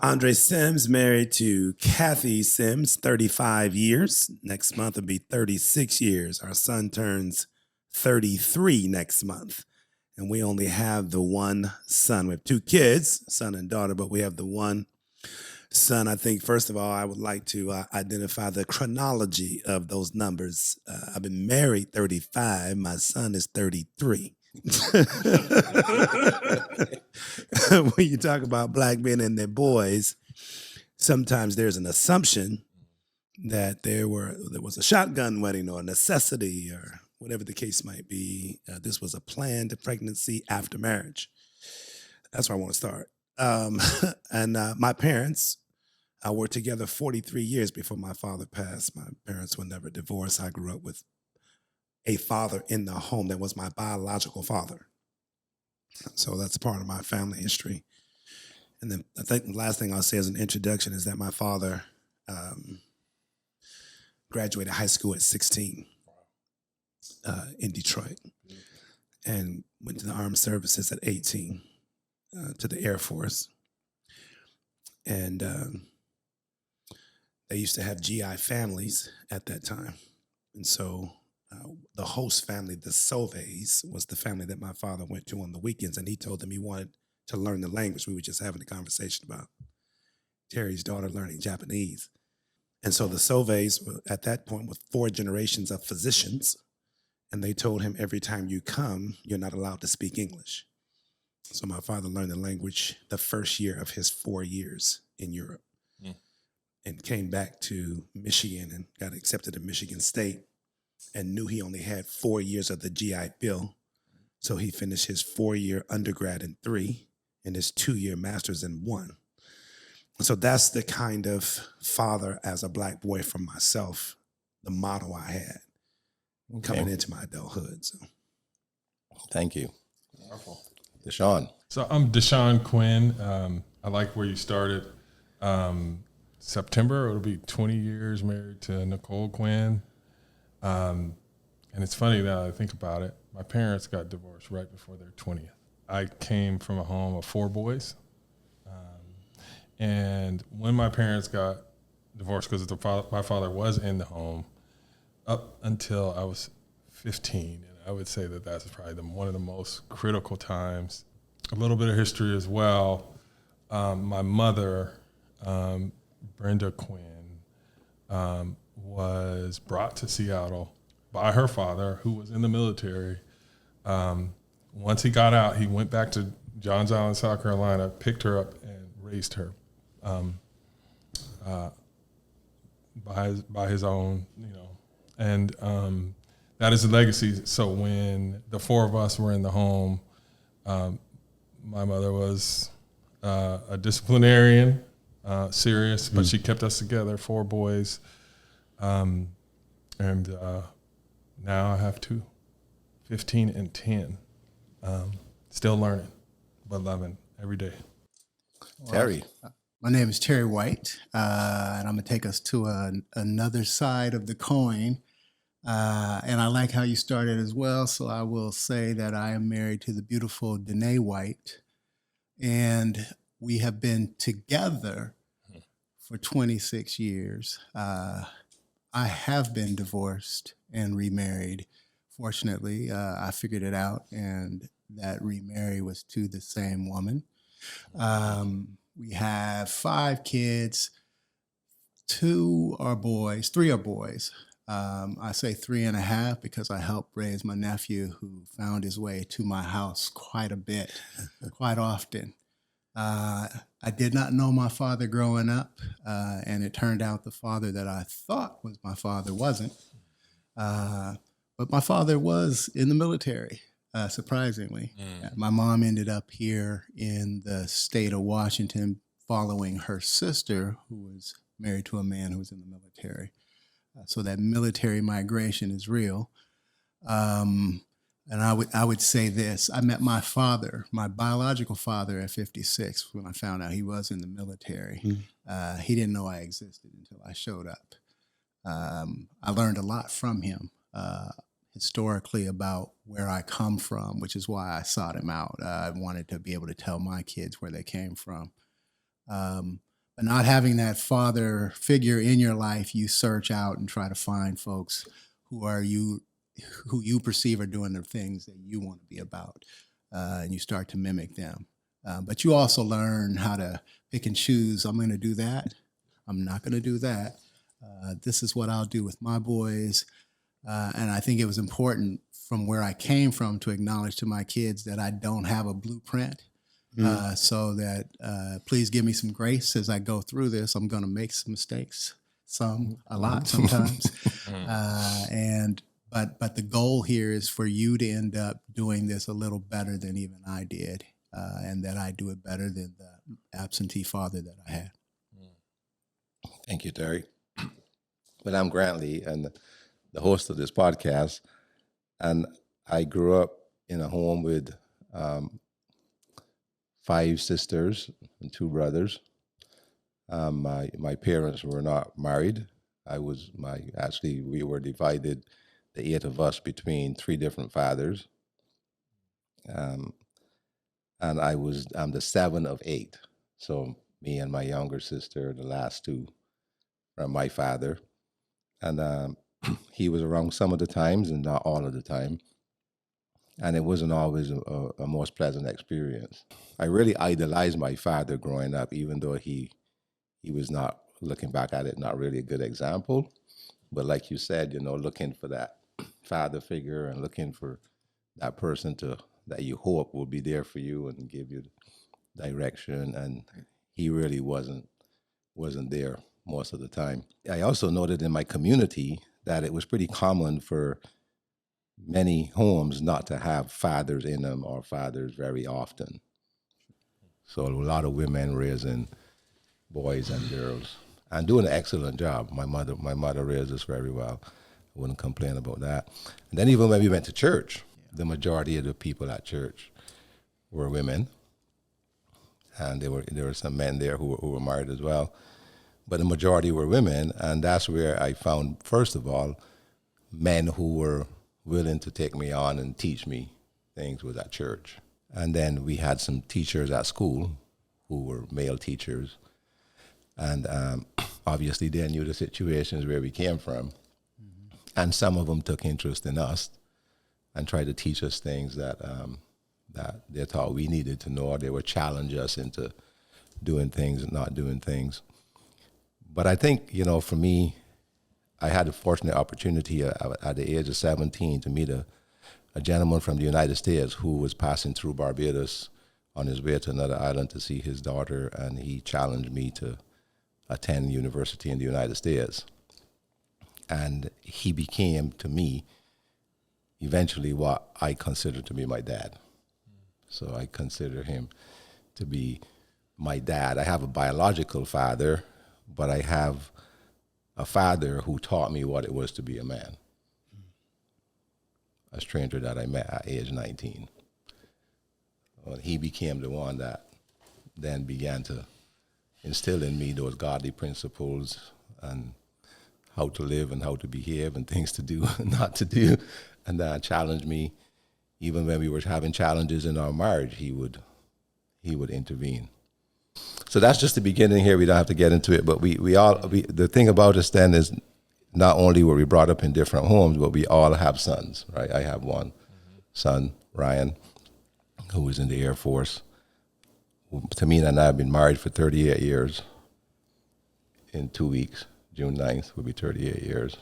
Andre Sims married to Kathy Sims, 35 years. Next month will be 36 years. Our son turns 33 next month. And we only have the one son. We have two kids, son and daughter, but we have the one son. I think, first of all, I would like to identify the chronology of those numbers. I've been married 35. My son is 33. When you talk about black men and their boys, sometimes there's an assumption that there was a shotgun wedding or a necessity or whatever the case might be. This was a planned pregnancy after marriage. That's where I want to start. And my parents were together 43 years before my father passed. My parents were never divorced. I grew up with a father in the home that was my biological father. So that's part of my family history. And then I think the last thing I'll say as an introduction is that my father graduated high school at 16 in Detroit and went to the armed services at 18 to the Air Force. And they used to have GI families at that time. And so the host family, the Sauves, was the family that my father went to on the weekends. And he told them he wanted to learn the language. We were just having a conversation about Terry's daughter learning Japanese. And so the Sauves at that point were 4 generations of physicians. And they told him, every time you come, you're not allowed to speak English. So my father learned the language the first year of his 4 years in Europe and came back to Michigan and got accepted to Michigan State and knew he only had 4 years of the GI Bill. So he finished his 4-year undergrad in 3 and his 2-year master's in 1. So that's the kind of father as a black boy from myself, the model I had coming into my adulthood. So, thank you. Wonderful. Deshaun. So I'm Deshaun Quinn. I like where you started. September, it'll be 20 years married to Nicole Quinn. And it's funny now that I think about it. My parents got divorced right before their 20th. I came from a home of 4 boys. And when my parents got divorced, because my father was in the home up until I was 15. And I would say that that's probably one of the most critical times. A little bit of history as well. My mother, Brenda Quinn, was brought to Seattle by her father, who was in the military. Once he got out, he went back to Johns Island, South Carolina, picked her up, and raised her by his own, and that is a legacy. So when the 4 of us were in the home, my mother was a disciplinarian, serious, but she kept us together, 4 boys. And now I have 2, 15 and 10. Still learning, but loving every day. Terry. My name is Terry White, and I'm going to take us to another side of the coin. And I like how you started as well, so I will say that I am married to the beautiful Danae White, and we have been together for 26 years. I have been divorced and remarried. Fortunately, I figured it out, and that remarry was to the same woman. We have 5 kids. 2 are boys, 3 are boys. I say 3.5 because I helped raise my nephew who found his way to my house quite a bit, quite often. I did not know my father growing up, and it turned out the father that I thought was my father wasn't. But my father was in the military, surprisingly. My mom ended up here in the state of Washington following her sister, who was married to a man who was in the military. So that military migration is real. And I would say this: I met my father, my biological father, at 56 when I found out he was in the military. He didn't know I existed until I showed up. I learned a lot from him historically about where I come from, which is why I sought him out. I wanted to be able to tell my kids where they came from. But not having that father figure in your life, you search out and try to find folks who you perceive are doing the things that you want to be about, and you start to mimic them. But you also learn how to pick and choose. I'm going to do that. I'm not going to do that. This is what I'll do with my boys. And I think it was important from where I came from to acknowledge to my kids that I don't have a blueprint. So that please give me some grace as I go through this. I'm going to make some mistakes, a lot sometimes. But the goal here is for you to end up doing this a little better than even I did, and that I do it better than the absentee father that I had. Thank you, Terry. But I'm Grant Lee, and the host of this podcast, and I grew up in a home with 5 sisters and 2 brothers. My parents were not married. We were divided, the 8 of us, between 3 different fathers. And I'm the 7 of 8. So me and my younger sister, the last 2 from my father. And he was around some of the times and not all of the time. And it wasn't always a most pleasant experience. I really idolized my father growing up, even though he was not, looking back at it, not really a good example. But like you said, looking for that father figure and looking for that person that you hope will be there for you and give you direction. And he really wasn't there most of the time. I also noted in my community that it was pretty common for many homes not to have fathers in them or fathers very often. So a lot of women raising boys and girls and doing an excellent job. My mother raised us very well. I wouldn't complain about that. And then even when we went to church, the majority of the people at church were women. And there were some men there who were married as well. But the majority were women, and that's where I found, first of all, men who were willing to take me on and teach me things was at church. And then we had some teachers at school who were male teachers. And obviously they knew the situations where we came from. Mm-hmm. And some of them took interest in us and tried to teach us things that they thought we needed to know, or they would challenge us into doing things and not doing things. But I think, for me, I had the fortunate opportunity at the age of 17 to meet a gentleman from the United States who was passing through Barbados on his way to another island to see his daughter, and he challenged me to attend university in the United States. And he became, to me, eventually what I consider to be my dad. So I consider him to be my dad. I have a biological father, but I have a father who taught me what it was to be a man. A stranger that I met at age 19. Well, he became the one that then began to instill in me those godly principles and how to live and how to behave and things to do and not to do. And that challenged me. Even when we were having challenges in our marriage, he would intervene. So that's just the beginning here. We don't have to get into it, but the thing about us then is not only were we brought up in different homes, but we all have sons, right? I have one son, Ryan, who was in the Air Force. Tamina and I have been married for 38 years. In 2 weeks, June 9th will be 38 years.